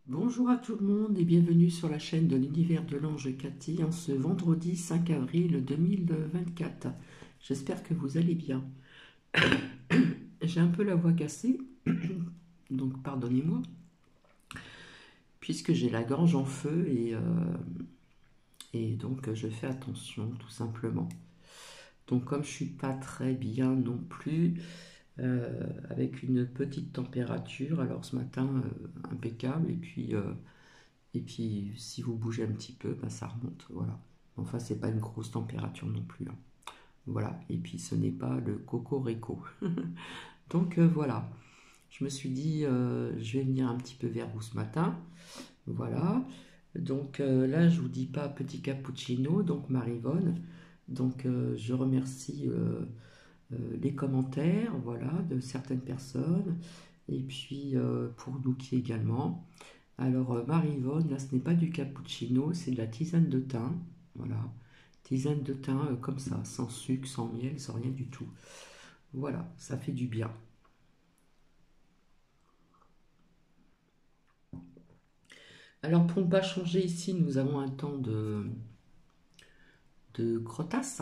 Bonjour à tout le monde et bienvenue sur la chaîne de l'univers de l'ange Cathy en ce vendredi 5 avril 2024. J'espère que vous allez bien. J'ai un peu la voix cassée, donc pardonnez-moi, puisque j'ai la gorge en feu et donc je fais attention tout simplement. Donc comme je suis pas très bien non plus, avec une petite température, alors ce matin impeccable et puis, si vous bougez un petit peu, bah, ça remonte. Voilà. Enfin, c'est pas une grosse température non plus, hein. Voilà. Et puis, ce n'est pas le cocorico. Donc, voilà. Je me suis dit, je vais venir un petit peu vers vous ce matin. Voilà. Donc, là, je vous dis pas petit cappuccino, donc Marivonne. Donc, je remercie les commentaires, voilà, de certaines personnes. Et puis, pour Douki également. Alors, Marie-Yvonne, là, ce n'est pas du cappuccino, c'est de la tisane de thym. Voilà. Tisane de thym comme ça, sans sucre, sans miel, sans rien du tout. Voilà, ça fait du bien. Alors, pour ne pas changer ici, nous avons un temps de crotasse,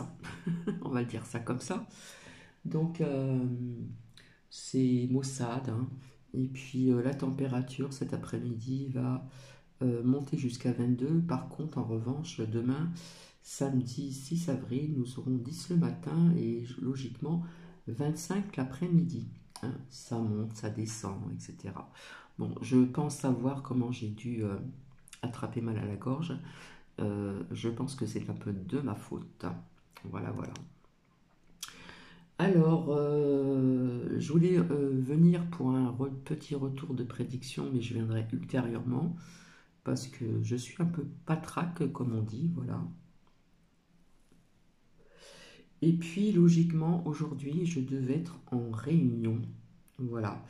on va le dire ça comme ça. Donc, c'est maussade, hein. Et puis, la température cet après-midi va monter jusqu'à 22. Par contre, en revanche, demain, samedi 6 avril, nous aurons 10 le matin et logiquement 25 l'après-midi, hein. Ça monte, ça descend, etc. Bon, je pense savoir comment j'ai dû attraper mal à la gorge. Je pense que c'est un peu de ma faute. Voilà, voilà. Alors, je voulais venir pour un petit retour de prédiction, mais je viendrai ultérieurement parce que je suis un peu patraque, comme on dit, voilà. Et puis, logiquement, aujourd'hui, je devais être en réunion, voilà.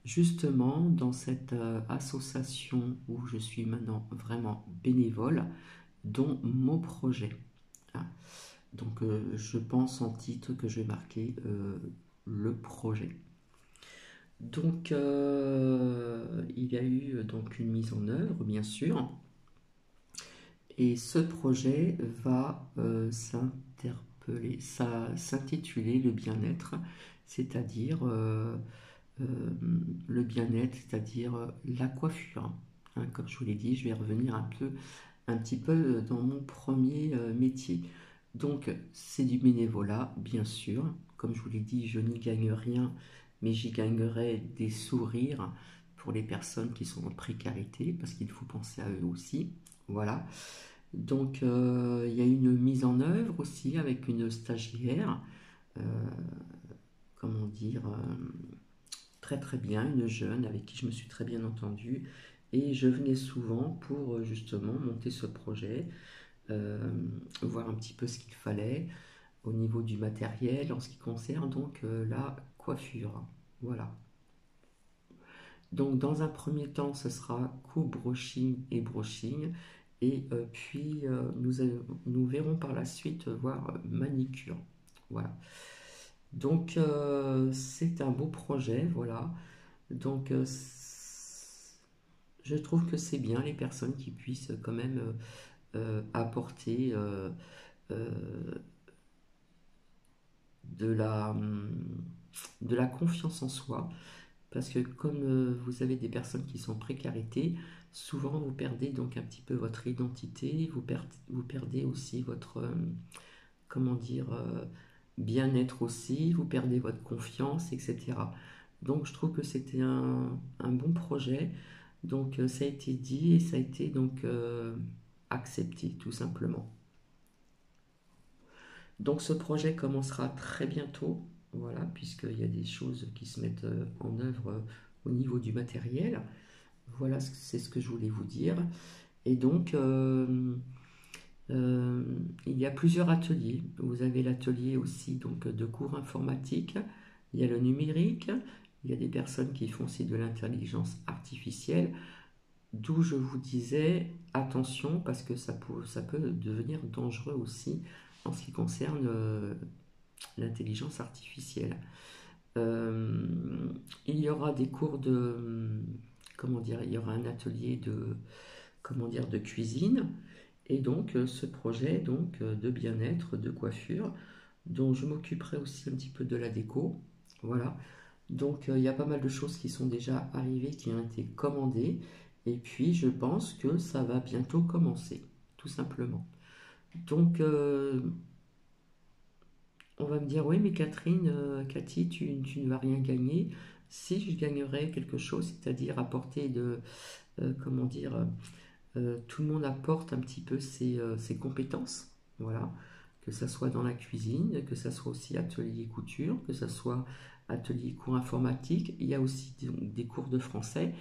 Justement, dans cette association où je suis maintenant vraiment bénévole, dont mon projet, hein. Donc, je pense en titre que je vais marquer le projet. Donc, il y a eu donc une mise en œuvre, bien sûr. Et ce projet va s'intituler le bien-être, c'est-à-dire euh, le bien-être, c'est-à-dire la coiffure, hein. Comme je vous l'ai dit, je vais revenir un petit peu dans mon premier métier. Donc, c'est du bénévolat, bien sûr. Comme je vous l'ai dit, je n'y gagne rien, mais j'y gagnerai des sourires pour les personnes qui sont en précarité, parce qu'il faut penser à eux aussi. Voilà. Donc, il y a une mise en œuvre aussi avec une stagiaire, euh, comment dire, très très bien, une jeune avec qui je me suis très bien entendue. Et je venais souvent pour justement monter ce projet, euh, voir un petit peu ce qu'il fallait au niveau du matériel en ce qui concerne donc la coiffure. Voilà. Donc dans un premier temps, ce sera coupe, brushing et brushing. Et puis nous verrons par la suite voir manicure. Voilà. Donc c'est un beau projet, voilà. Donc je trouve que c'est bien les personnes qui puissent quand même apporter euh, de de la confiance en soi. Parce que comme vous avez des personnes qui sont en précarité, souvent vous perdez donc un petit peu votre identité, vous perdez aussi votre, comment dire, bien-être aussi, vous perdez votre confiance, etc. Donc je trouve que c'était un bon projet. Donc ça a été dit et ça a été donc accepté tout simplement. Donc ce projet commencera très bientôt, voilà, puisqu'il y a des choses qui se mettent en œuvre au niveau du matériel. Voilà, c'est ce que je voulais vous dire. Et donc, il y a plusieurs ateliers. Vous avez l'atelier aussi donc, de cours informatiques, il y a le numérique, il y a des personnes qui font aussi de l'intelligence artificielle, d'où je vous disais attention parce que ça peut devenir dangereux aussi en ce qui concerne l'intelligence artificielle. Euh, il y aura des cours de, comment dire, il y aura un atelier de, comment dire, de cuisine. Et donc ce projet donc de bien-être, de coiffure, dont je m'occuperai aussi un petit peu de la déco. Voilà. Donc il y a pas mal de choses qui sont déjà arrivées, qui ont été commandées. Et puis je pense que ça va bientôt commencer, tout simplement. Donc on va me dire, oui, mais Catherine, Cathy, tu ne vas rien gagner. Si je gagnerais quelque chose, c'est-à-dire apporter de, comment dire, tout le monde apporte un petit peu ses compétences, voilà, que ça soit dans la cuisine, que ça soit aussi atelier couture, que ça soit atelier cours informatique. Il y a aussi des cours de français,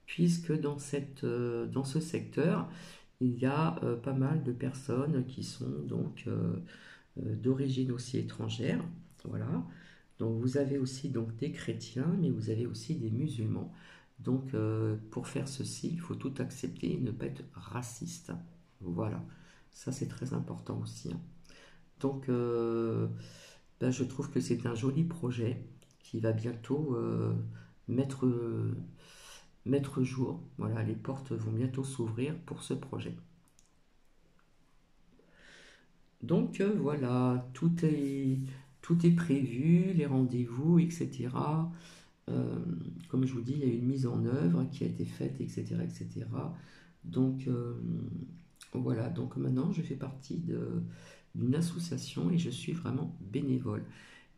puisque dans ce secteur, il y a pas mal de personnes qui sont donc d'origine aussi étrangère, voilà. Donc vous avez aussi donc des chrétiens, mais vous avez aussi des musulmans. Donc pour faire ceci, il faut tout accepter et ne pas être raciste. Voilà, ça c'est très important aussi, hein. Donc ben, je trouve que c'est un joli projet qui va bientôt mettre, mettre jour. Voilà, les portes vont bientôt s'ouvrir pour ce projet. Donc voilà, tout est prévu, les rendez-vous, etc. Euh, Comme je vous dis, il y a une mise en œuvre qui a été faite, etc. etc. Donc voilà, donc maintenant je fais partie d'une association et je suis vraiment bénévole.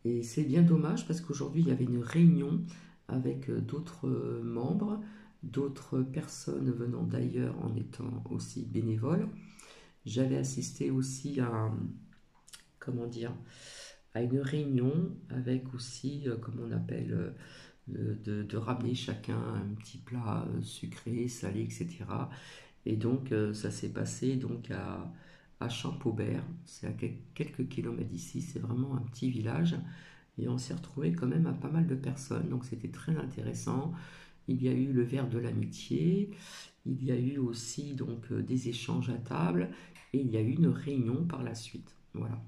Et c'est bien dommage parce qu'aujourd'hui il y avait une réunion avec d'autres membres, d'autres personnes venant d'ailleurs en étant aussi bénévoles. J'avais assisté aussi à, comment dire, à une réunion avec aussi, comme on appelle, de ramener chacun un petit plat sucré, salé, etc. Et donc ça s'est passé donc à Champaubert, c'est à quelques kilomètres d'ici, c'est vraiment un petit village. Et on s'est retrouvé quand même à pas mal de personnes, donc c'était très intéressant. Il y a eu le verre de l'amitié, il y a eu aussi donc des échanges à table, et il y a eu une réunion par la suite. Voilà.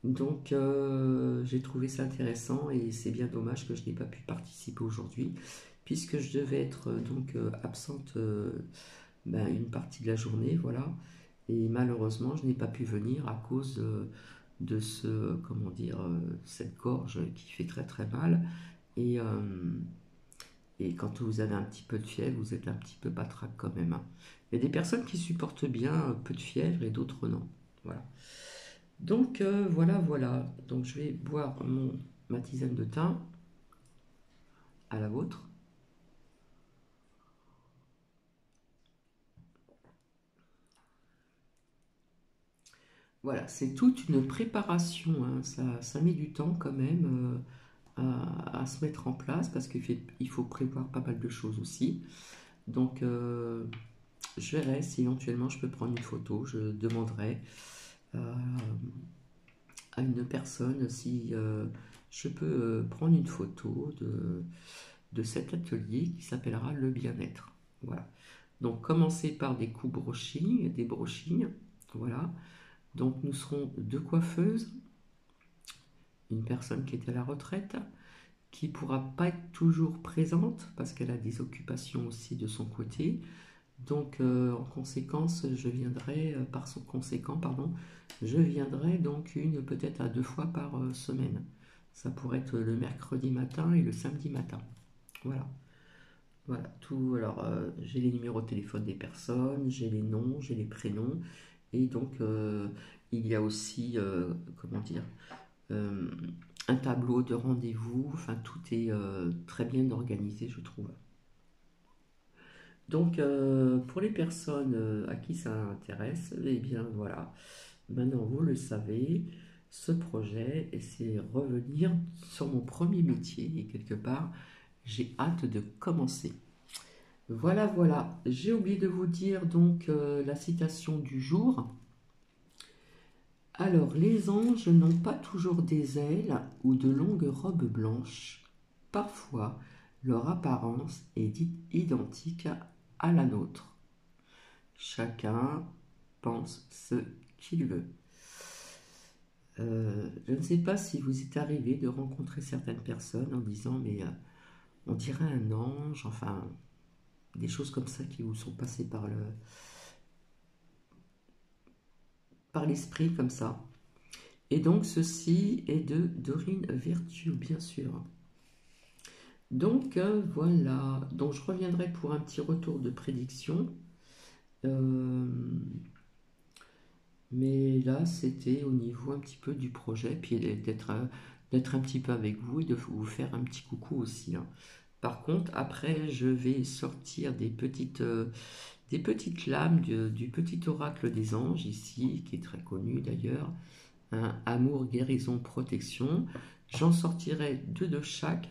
Donc j'ai trouvé ça intéressant et c'est bien dommage que je n'ai pas pu participer aujourd'hui puisque je devais être donc absente ben, une partie de la journée, voilà. Et malheureusement, je n'ai pas pu venir à cause de ce, comment dire, cette gorge qui fait très très mal. Et, et quand vous avez un petit peu de fièvre, vous êtes un petit peu patraque quand même, hein. Il y a des personnes qui supportent bien un peu de fièvre et d'autres non. Voilà. Donc voilà, voilà. Donc je vais boire ma tisane de thym à la vôtre. Voilà, c'est toute une préparation, hein. Ça met du temps quand même à se mettre en place parce qu'il faut prévoir pas mal de choses aussi. Donc je verrai si éventuellement je peux prendre une photo. Je demanderai euh, à une personne si je peux prendre une photo de cet atelier qui s'appellera le bien-être. Voilà. Donc commencer par des coups brushing, des brushings. Voilà. Donc nous serons deux coiffeuses, une personne qui est à la retraite, qui ne pourra pas être toujours présente parce qu'elle a des occupations aussi de son côté. Donc en conséquence, je viendrai, par son conséquent, pardon, je viendrai donc une peut-être à deux fois par semaine. Ça pourrait être le mercredi matin et le samedi matin. Voilà. Voilà, tout. Alors, j'ai les numéros de téléphone des personnes, j'ai les noms, j'ai les prénoms, et donc il y a aussi, comment dire, euh, un tableau de rendez-vous. Enfin, tout est très bien organisé, je trouve. Donc, pour les personnes à qui ça intéresse, eh bien voilà, maintenant vous le savez, ce projet, et c'est revenir sur mon premier métier, et quelque part, j'ai hâte de commencer. Voilà, voilà. J'ai oublié de vous dire donc la citation du jour. Alors, les anges n'ont pas toujours des ailes ou de longues robes blanches. Parfois, leur apparence est dite identique à la nôtre. Chacun pense ce qu'il veut. Je ne sais pas si vous est arrivé de rencontrer certaines personnes en disant mais on dirait un ange, enfin des choses comme ça qui vous sont passées par l'esprit comme ça. Et donc ceci est de Dorine Virtue, bien sûr. Donc voilà, donc je reviendrai pour un petit retour de prédiction. Mais là, c'était au niveau un petit peu du projet, puis d'être un petit peu avec vous et de vous faire un petit coucou aussi, hein. Par contre, après, je vais sortir des petites lames du petit oracle des anges, ici, qui est très connu d'ailleurs, hein, amour, guérison, protection. J'en sortirai deux de chaque,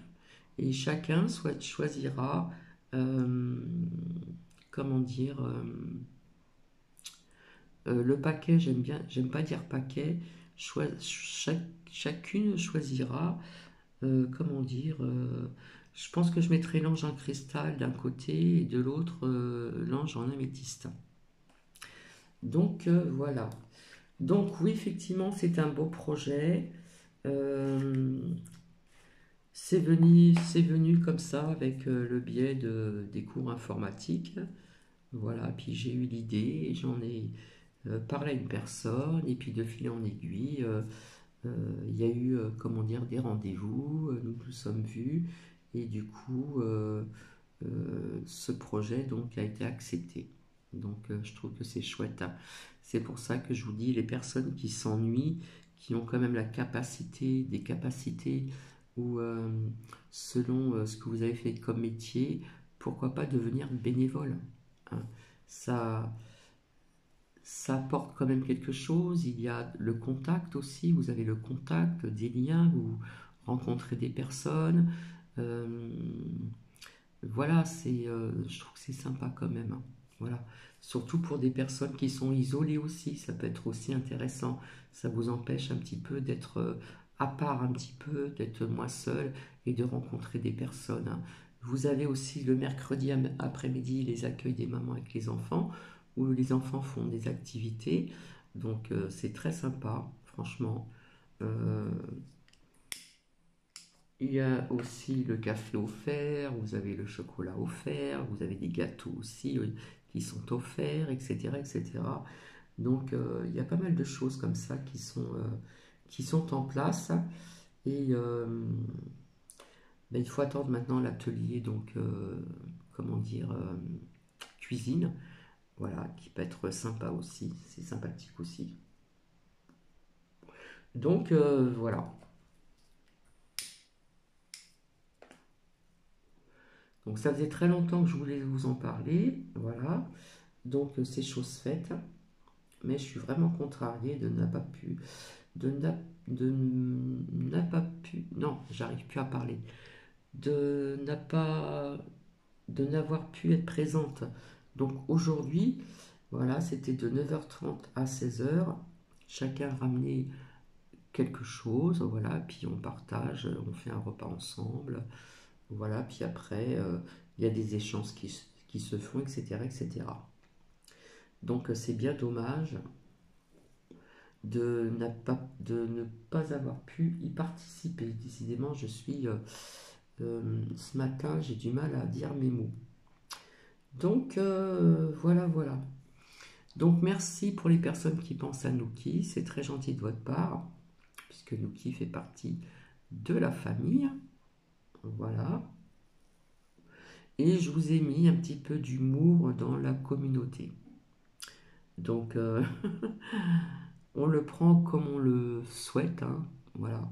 et chacun choisira, euh, comment dire, le paquet, j'aime bien, j'aime pas dire paquet, chacune choisira, comment dire, je pense que je mettrai l'ange en cristal d'un côté et de l'autre l'ange en améthyste. Donc voilà. Donc oui, effectivement, c'est un beau projet. Euh, c'est venu comme ça avec le biais des cours informatiques. Voilà, puis j'ai eu l'idée, j'en ai parlé à une personne, et puis de fil en aiguille, il y a eu, comment dire, des rendez-vous, nous nous sommes vus, et du coup, ce projet donc a été accepté. Donc je trouve que c'est chouette, hein. C'est pour ça que je vous dis, les personnes qui s'ennuient, qui ont quand même la capacité, des capacités, ou selon ce que vous avez fait comme métier, pourquoi pas devenir bénévole, hein. Ça, ça apporte quand même quelque chose. Il y a le contact aussi, vous avez le contact, des liens, vous rencontrez des personnes. Euh, voilà, je trouve que c'est sympa quand même, hein. Voilà. Surtout pour des personnes qui sont isolées aussi, ça peut être aussi intéressant. Ça vous empêche un petit peu d'être à part un petit peu, d'être moins seul et de rencontrer des personnes, hein. Vous avez aussi le mercredi après-midi les accueils des mamans avec les enfants, où les enfants font des activités. Donc c'est très sympa, franchement. Euh, il y a aussi le café offert, vous avez le chocolat offert, vous avez des gâteaux aussi qui sont offerts, etc., etc. Donc il y a pas mal de choses comme ça qui sont en place. Et ben, il faut attendre maintenant l'atelier, donc comment dire, cuisine, voilà, qui peut être sympa aussi, c'est sympathique aussi. Donc voilà. Donc ça faisait très longtemps que je voulais vous en parler, voilà. Donc c'est chose faite, mais je suis vraiment contrariée de n'a pas pu, de n'a pas pu, non, j'arrive plus à parler, de n'a pas, de n'avoir pu être présente. Donc aujourd'hui, voilà, c'était de 9h30 à 16h, chacun ramenait quelque chose, voilà, puis on partage, on fait un repas ensemble, voilà, puis après, il y a des échanges qui se font, etc., etc. Donc c'est bien dommage de ne pas avoir pu y participer. Décidément, ce matin, j'ai du mal à dire mes mots. Donc voilà, voilà. Donc merci pour les personnes qui pensent à Nuki, c'est très gentil de votre part, puisque Nuki fait partie de la famille. Voilà. Et je vous ai mis un petit peu d'humour dans la communauté. Donc on le prend comme on le souhaite, hein, voilà.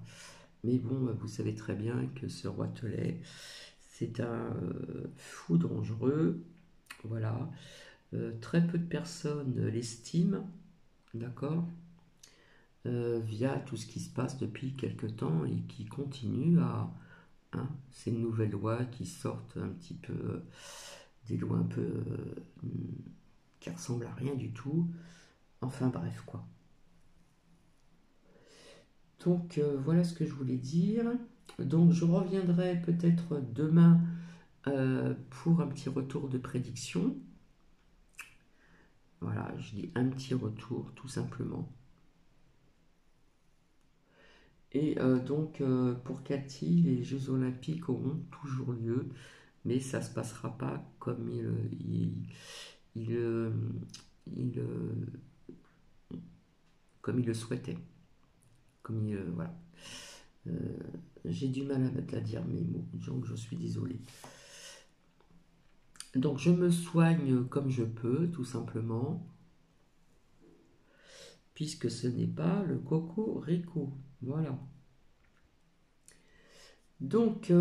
Mais bon, vous savez très bien que ce Roitelet, c'est un fou dangereux, voilà. Très peu de personnes l'estiment, d'accord, via tout ce qui se passe depuis quelque temps et qui continue à, hein, ces nouvelles lois qui sortent un petit peu, des lois un peu qui ressemblent à rien du tout. Enfin bref, quoi. Donc voilà ce que je voulais dire. Donc je reviendrai peut-être demain pour un petit retour de prédiction. Voilà, je dis un petit retour tout simplement. Et donc pour Cathy, les Jeux Olympiques auront toujours lieu. mais ça ne se passera pas comme il, il, comme il le souhaitait. Voilà. J'ai du mal à dire mes mots, donc je suis désolée. Donc je me soigne comme je peux, tout simplement, puisque ce n'est pas le cocorico. Voilà. Donc,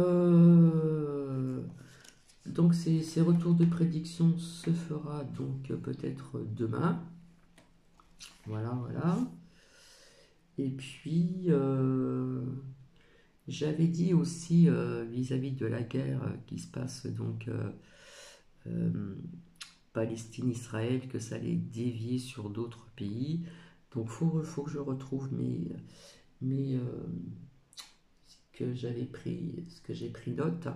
ces retours de prédiction se fera donc peut-être demain. Voilà, voilà. Et puis, j'avais dit aussi vis-à-vis de la guerre qui se passe donc Palestine-Israël que ça allait dévier sur d'autres pays. Donc, faut que je retrouve mes ce que j'ai pris note.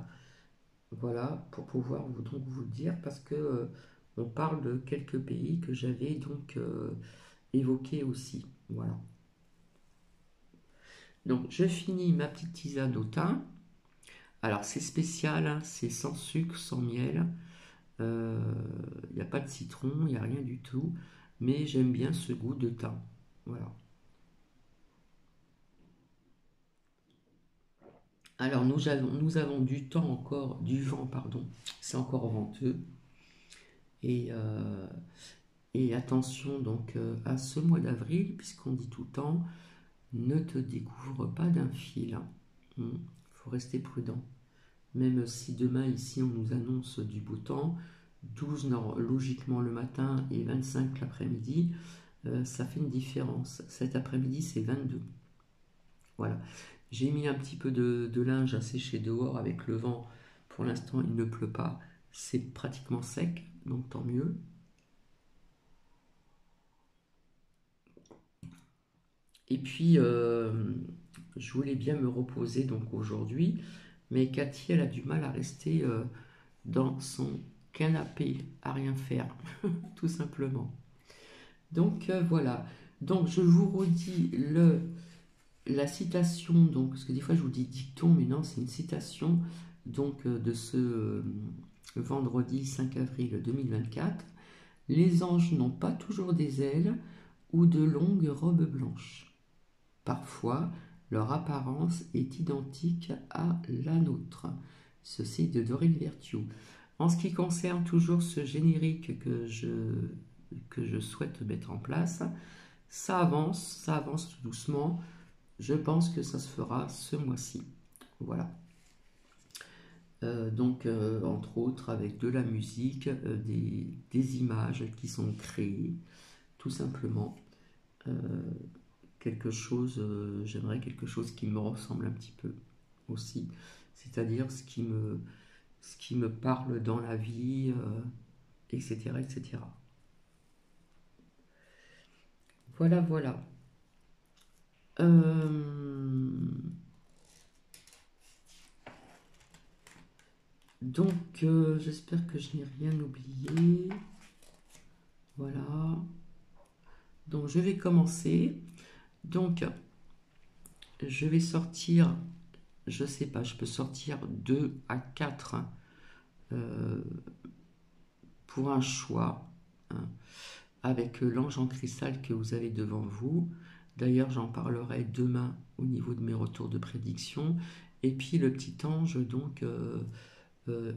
Voilà, pour pouvoir donc vous le dire, parce que on parle de quelques pays que j'avais donc évoqués aussi. Voilà. Donc je finis ma petite tisane au thym. Alors c'est spécial, hein, c'est sans sucre, sans miel. Il n'y a pas de citron, il n'y a rien du tout. Mais j'aime bien ce goût de thym. Voilà. Alors nous avons du vent, pardon. C'est encore venteux. Et, attention donc à ce mois d'avril, puisqu'on dit tout le temps, ne te découvre pas d'un fil. Il faut rester prudent. Même si demain ici on nous annonce du beau temps, 12 logiquement le matin et 25 l'après-midi, ça fait une différence. Cet après-midi c'est 22. Voilà. J'ai mis un petit peu de linge à sécher dehors avec le vent. Pour l'instant il ne pleut pas. C'est pratiquement sec, donc tant mieux. Et puis, je voulais bien me reposer donc aujourd'hui, mais Cathy, elle a du mal à rester dans son canapé, à rien faire, tout simplement. Donc voilà. Donc je vous redis la citation, donc, parce que des fois je vous dis dicton, mais non, c'est une citation donc de ce vendredi 5 avril 2024. Les anges n'ont pas toujours des ailes ou de longues robes blanches. Parfois, leur apparence est identique à la nôtre. Ceci de Dorine Vertuo. En ce qui concerne toujours ce générique que je souhaite mettre en place, ça avance tout doucement. Je pense que ça se fera ce mois-ci. Voilà. Donc, entre autres, avec de la musique, des images qui sont créées, tout simplement. J'aimerais quelque chose qui me ressemble un petit peu aussi, c'est-à-dire ce qui me parle dans la vie, etc., etc. Voilà, voilà. Donc, j'espère que je n'ai rien oublié. Voilà. Donc, je vais commencer. Donc, je vais sortir, je sais pas, je peux sortir 2 à 4 pour un choix, hein, avec l'ange en cristal que vous avez devant vous. D'ailleurs, j'en parlerai demain au niveau de mes retours de prédiction. Et puis le petit ange donc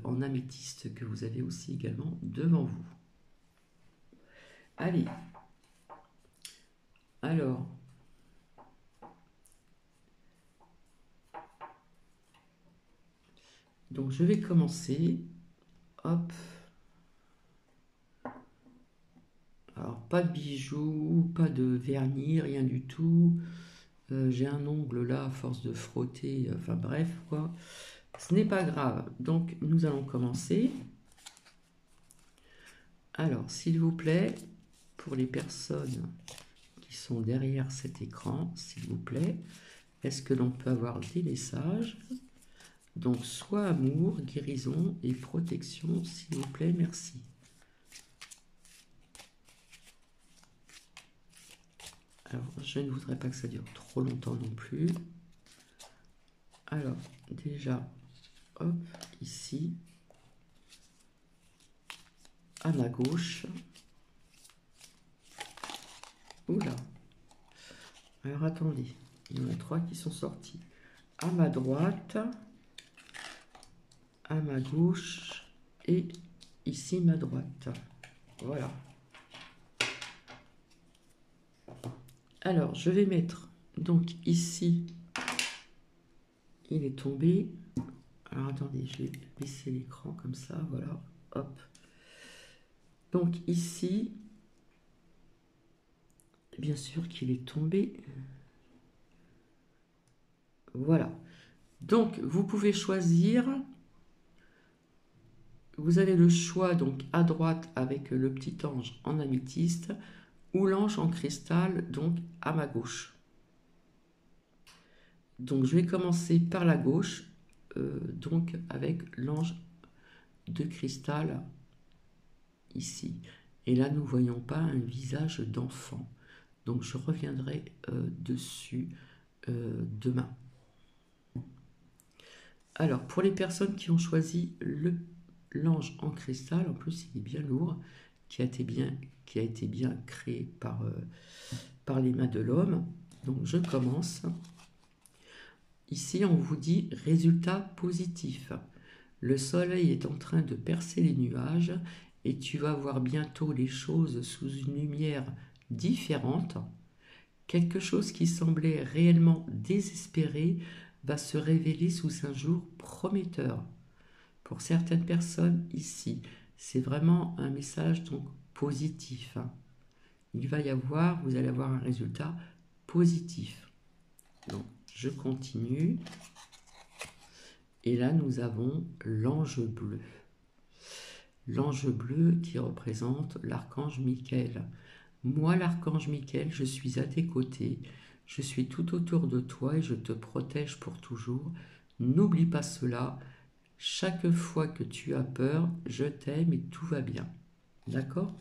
en améthyste que vous avez aussi également devant vous. Allez, alors, donc je vais commencer. Hop. Alors, pas de bijoux, pas de vernis, rien du tout. J'ai un ongle là, à force de frotter, enfin bref, quoi. Ce n'est pas grave. Donc, nous allons commencer. Alors, s'il vous plaît, pour les personnes qui sont derrière cet écran, s'il vous plaît, est-ce que l'on peut avoir des messages? Donc, soit amour, guérison et protection, s'il vous plaît, merci. Alors, je ne voudrais pas que ça dure trop longtemps non plus. Alors, déjà, hop, ici. à ma gauche. Oula. Alors attendez, il y en a 3 qui sont sortis. À ma droite, à ma gauche et ici ma droite. Voilà. Alors, je vais mettre donc ici, il est tombé. Alors attendez, je vais baisser l'écran comme ça, voilà, hop. Donc ici, bien sûr qu'il est tombé. Voilà. Donc vous pouvez choisir, vous avez le choix donc à droite avec le petit ange en améthyste ou l'ange en cristal donc à ma gauche. Donc je vais commencer par la gauche, donc avec l'ange de cristal ici. Et là, nous ne voyons pas un visage d'enfant. Donc, je reviendrai dessus demain. Alors, pour les personnes qui ont choisi l'ange en cristal, en plus, il est bien lourd, qui a été bien créé par les mains de l'homme. Donc, je commence. Ici, on vous dit résultat positif. Le soleil est en train de percer les nuages et tu vas voir bientôt les choses sous une lumière différente. Quelque chose qui semblait réellement désespéré va se révéler sous un jour prometteur. Pour certaines personnes ici, c'est vraiment un message donc positif. Vous allez avoir un résultat positif. Donc, je continue. Et là, nous avons l'ange bleu. L'ange bleu qui représente l'archange Michael. Moi, l'archange Michael, je suis à tes côtés. Je suis tout autour de toi et je te protège pour toujours. N'oublie pas cela. Chaque fois que tu as peur, je t'aime et tout va bien. D'accord?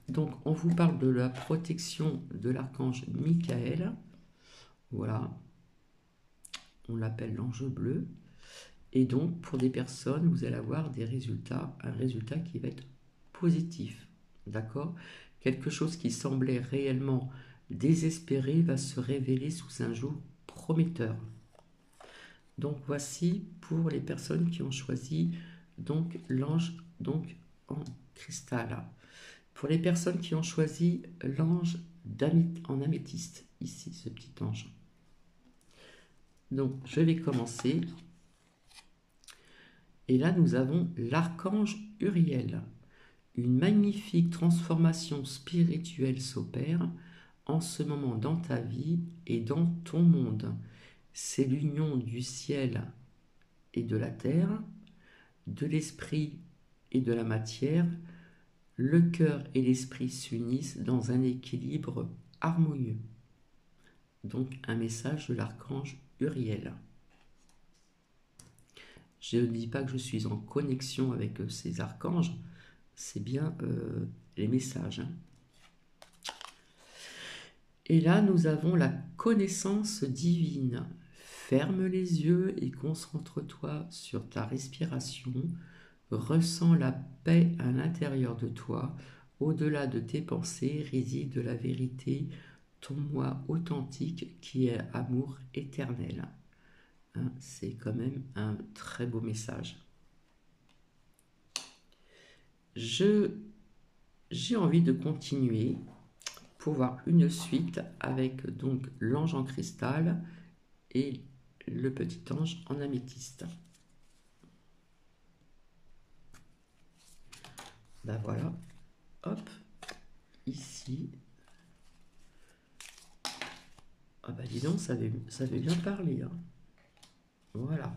Donc, on vous parle de la protection de l'archange Michael. Voilà. On l'appelle l'ange bleu. Et donc, pour des personnes, vous allez avoir un résultat qui va être positif. D'accord? Quelque chose qui semblait réellement désespéré va se révéler sous un jour prometteur. Donc, voici pour les personnes qui ont choisi donc l'ange donc en cristal. Pour les personnes qui ont choisi l'ange en améthyste, ici, ce petit ange. Donc, je vais commencer. Et là, nous avons l'archange Uriel. Une magnifique transformation spirituelle s'opère en ce moment dans ta vie et dans ton monde. C'est l'union du ciel et de la terre, de l'esprit et de la matière. Le cœur et l'esprit s'unissent dans un équilibre harmonieux. Donc, un message de l'archange Uriel. Je ne dis pas que je suis en connexion avec ces archanges, c'est bien les messages. Et là, nous avons la connaissance divine. Ferme les yeux et concentre-toi sur ta respiration. Ressens la paix à l'intérieur de toi. Au-delà de tes pensées réside la vérité, ton moi authentique qui est amour éternel. C'est quand même un très beau message. J'ai envie de continuer pour voir une suite avec donc l'ange en cristal et le petit ange en améthyste. Ben voilà, hop, ici. Ah ben dis donc, ça veut bien parler. Hein. Voilà.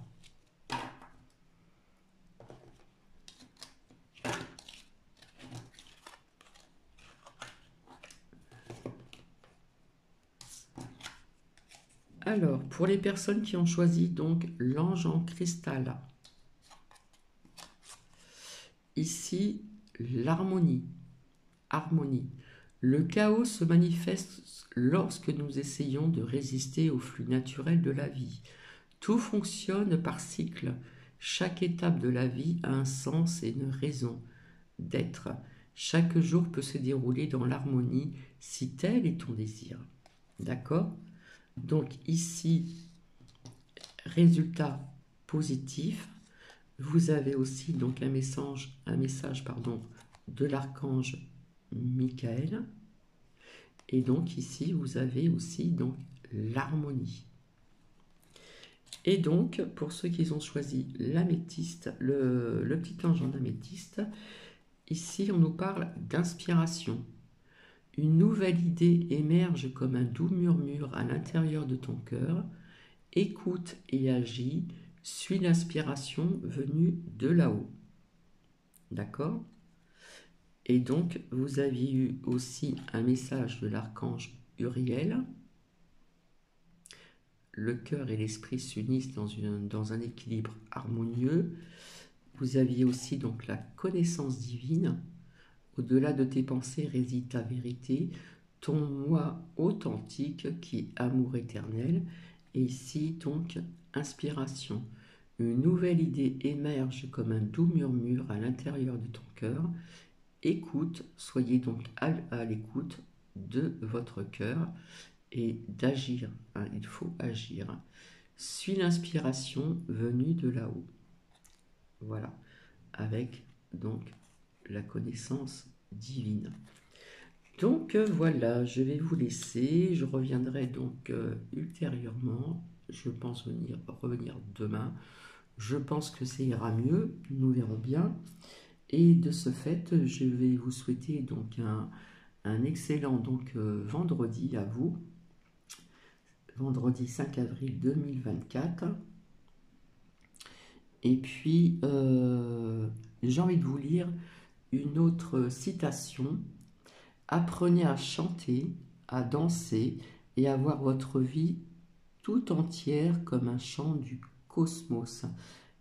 Alors, pour les personnes qui ont choisi donc l'ange en cristal, ici, l'harmonie. Harmonie. Le chaos se manifeste lorsque nous essayons de résister au flux naturel de la vie. Tout fonctionne par cycle. Chaque étape de la vie a un sens et une raison d'être. Chaque jour peut se dérouler dans l'harmonie si tel est ton désir. D'accord? Donc ici, résultat positif. Vous avez aussi donc un message pardon, de l'archange Michael. Et donc ici, vous avez aussi donc l'harmonie. Et donc, pour ceux qui ont choisi l'améthyste, le petit ange en améthyste, ici on nous parle d'inspiration. Une nouvelle idée émerge comme un doux murmure à l'intérieur de ton cœur. Écoute et agis, suis l'inspiration venue de là-haut. D'accord? Et donc, vous aviez eu aussi un message de l'archange Uriel. Le cœur et l'esprit s'unissent dans un équilibre harmonieux. Vous aviez aussi donc la connaissance divine. Au-delà de tes pensées réside ta vérité, ton moi authentique qui est amour éternel. Et ici donc inspiration. Une nouvelle idée émerge comme un doux murmure à l'intérieur de ton cœur. Écoute, soyez donc à l'écoute de votre cœur et d'agir. Il faut agir. Suis l'inspiration venue de là-haut. Voilà, avec donc la connaissance divine. Donc voilà, je vais vous laisser. Je reviendrai donc ultérieurement. Je pense revenir demain. Je pense que ça ira mieux. Nous verrons bien. Et de ce fait, je vais vous souhaiter donc un excellent vendredi à vous. Vendredi 5 avril 2024. Et puis, j'ai envie de vous lire une autre citation. Apprenez à chanter, à danser et à voir votre vie tout entière comme un chant du cosmos.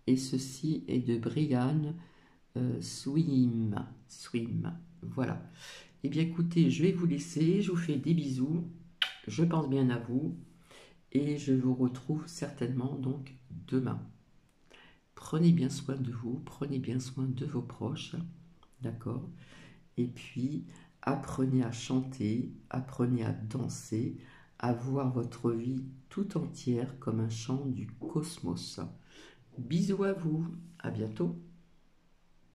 Et ceci est de Brian Swim. Voilà. Eh bien écoutez, je vais vous laisser. Je vous fais des bisous. Je pense bien à vous. Et je vous retrouve certainement donc demain. Prenez bien soin de vous, prenez bien soin de vos proches, d'accord? Et puis, apprenez à chanter, apprenez à danser, à voir votre vie tout entière comme un chant du cosmos. Bisous à vous, à bientôt.